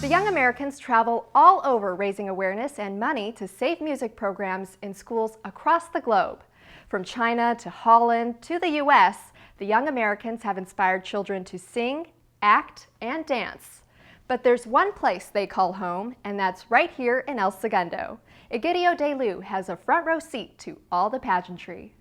The Young Americans travel all over raising awareness and money to save music programs in schools across the globe. From China to Holland to the U.S., the Young Americans have inspired children to sing, act, and dance. But there's one place they call home, and that's right here in El Segundo. Egidio De Lu has a front row seat to all the pageantry.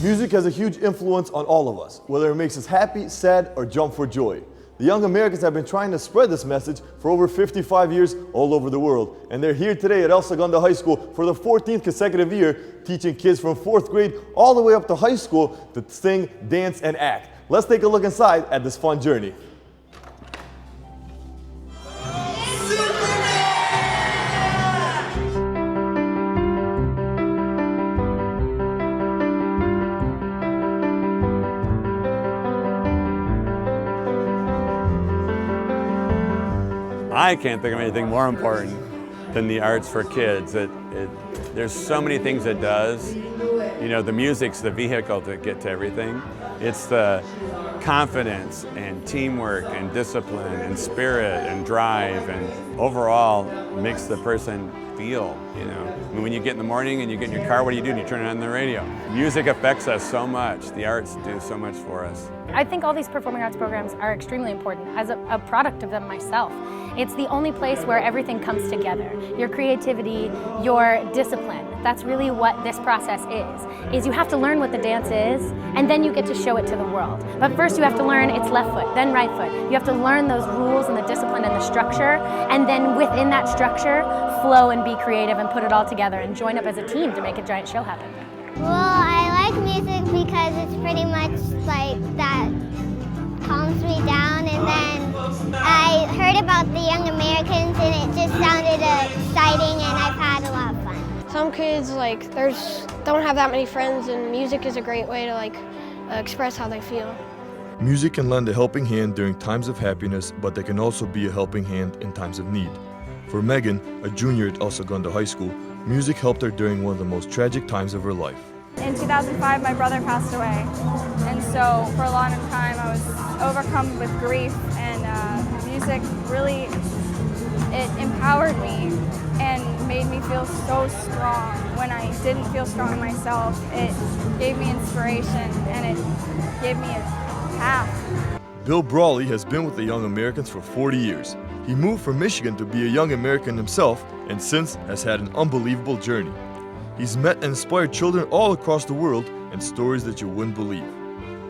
Music has a huge influence on all of us, whether it makes us happy, sad, or jump for joy. The Young Americans have been trying to spread this message for over 55 years all over the world, and they're here today at El Segundo High School for the 14th consecutive year, teaching kids from 4th grade all the way up to high school to sing, dance, and act. Let's take a look inside at this fun journey. I can't think of anything more important than the arts for kids. There's so many things it does. You know, the music's the vehicle to get to everything. It's the confidence and teamwork and discipline and spirit and drive and overall makes the person feel, you know. I mean, when you get in the morning and you get in your car, what do? You turn it on the radio. Music affects us so much. The arts do so much for us. I think all these performing arts programs are extremely important. As a product of them myself, it's the only place where everything comes together. Your creativity, your discipline. That's really what this process is you have to learn what the dance is, and then you get to show it to the world. But first you have to learn it's left foot, then right foot. You have to learn those rules and the discipline and the structure, and then within that structure, flow and be creative and put it all together and join up as a team to make a giant show happen. Well, I like music because it's pretty much like that calms me down, and then I heard about the Young Americans and it just sounded exciting, and I've had a lot of fun. Some kids don't have that many friends, and music is a great way to express how they feel. Music can lend a helping hand during times of happiness, but they can also be a helping hand in times of need. For Megan, a junior at El Segundo High School, music helped her during one of the most tragic times of her life. In 2005, my brother passed away, and so for a long time I was overcome with grief, and music really, it empowered me and made me feel so strong. When I didn't feel strong in myself, it gave me inspiration and it gave me a path. Bill Brawley has been with the Young Americans for 40 years. He moved from Michigan to be a Young American himself, and since has had an unbelievable journey. He's met and inspired children all across the world, and stories that you wouldn't believe.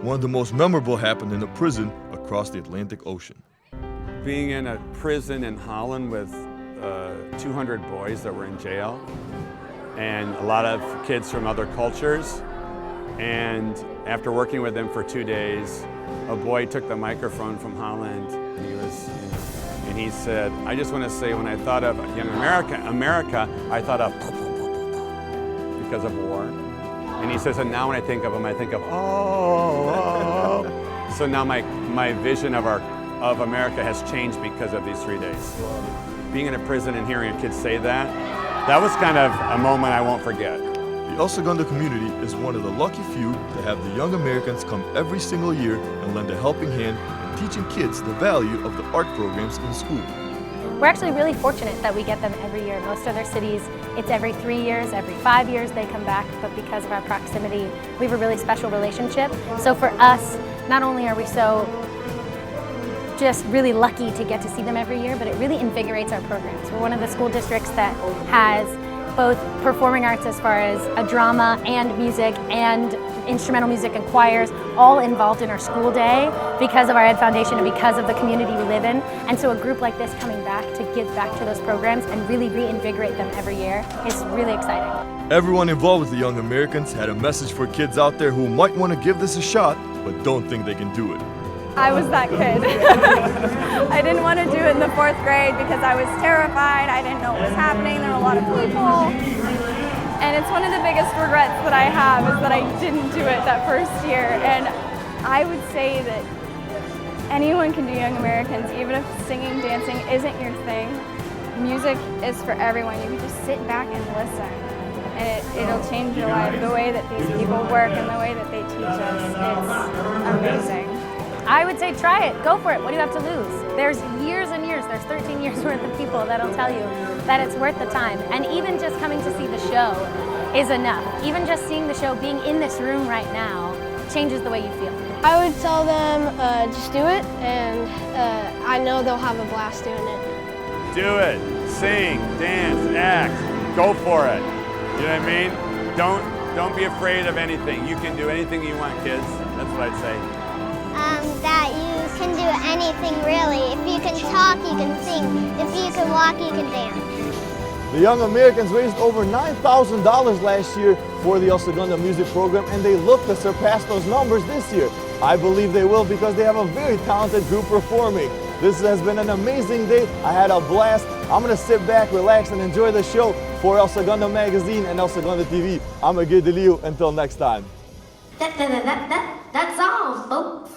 One of the most memorable happened in a prison across the Atlantic Ocean. Being in a prison in Holland with 200 boys that were in jail, and a lot of kids from other cultures, and after working with them for 2 days, a boy took the microphone from Holland, and he said, "I just want to say, when I thought of Young America, I thought of because of war." And he says, and now when I think of them, I think of oh. So now my vision of America has changed because of these 3 days. Being in a prison and hearing a kid say that was kind of a moment I won't forget. The El Segundo community is one of the lucky few to have the Young Americans come every single year and lend a helping hand in teaching kids the value of the art programs in school. We're actually really fortunate that we get them every year. Most other cities, it's every 3 years, every 5 years they come back, but because of our proximity, we have a really special relationship. So for us, not only are we so just really lucky to get to see them every year, but it really invigorates our programs. We're one of the school districts that has both performing arts as far as a drama and music and instrumental music and choirs all involved in our school day because of our Ed Foundation and because of the community we live in. And so a group like this coming back to give back to those programs and really reinvigorate them every year is really exciting. Everyone involved with the Young Americans had a message for kids out there who might want to give this a shot, but don't think they can do it. I was that kid. I didn't want to do it in the 4th grade because I was terrified. I didn't know what was happening. There were a lot of people. And it's one of the biggest regrets that I have is that I didn't do it that first year. And I would say that anyone can do Young Americans, even if singing, dancing isn't your thing. Music is for everyone. You can just sit back and listen. And it'll change your life. The way that these people work and the way that they teach us, it's amazing. I would say try it, go for it. What do you have to lose? There's years and years, there's 13 years worth of people that'll tell you that it's worth the time. And even just coming to see the show is enough. Even just seeing the show, being in this room right now, changes the way you feel. I would tell them just do it, and I know they'll have a blast doing it. Do it. Sing, dance, act. Go for it. You know what I mean? Don't be afraid of anything. You can do anything you want, kids. That's what I'd say. That you can do anything really. If you can talk, you can sing. If you can walk, you can dance. The Young Americans raised over $9,000 last year for the El Segundo music program, and they look to surpass those numbers this year. I believe they will because they have a very talented group performing. This has been an amazing day. I had a blast. I'm going to sit back, relax, and enjoy the show. For El Segundo Magazine and El Segundo TV, I'm Agir Deliu. Until next time. That's all, folks.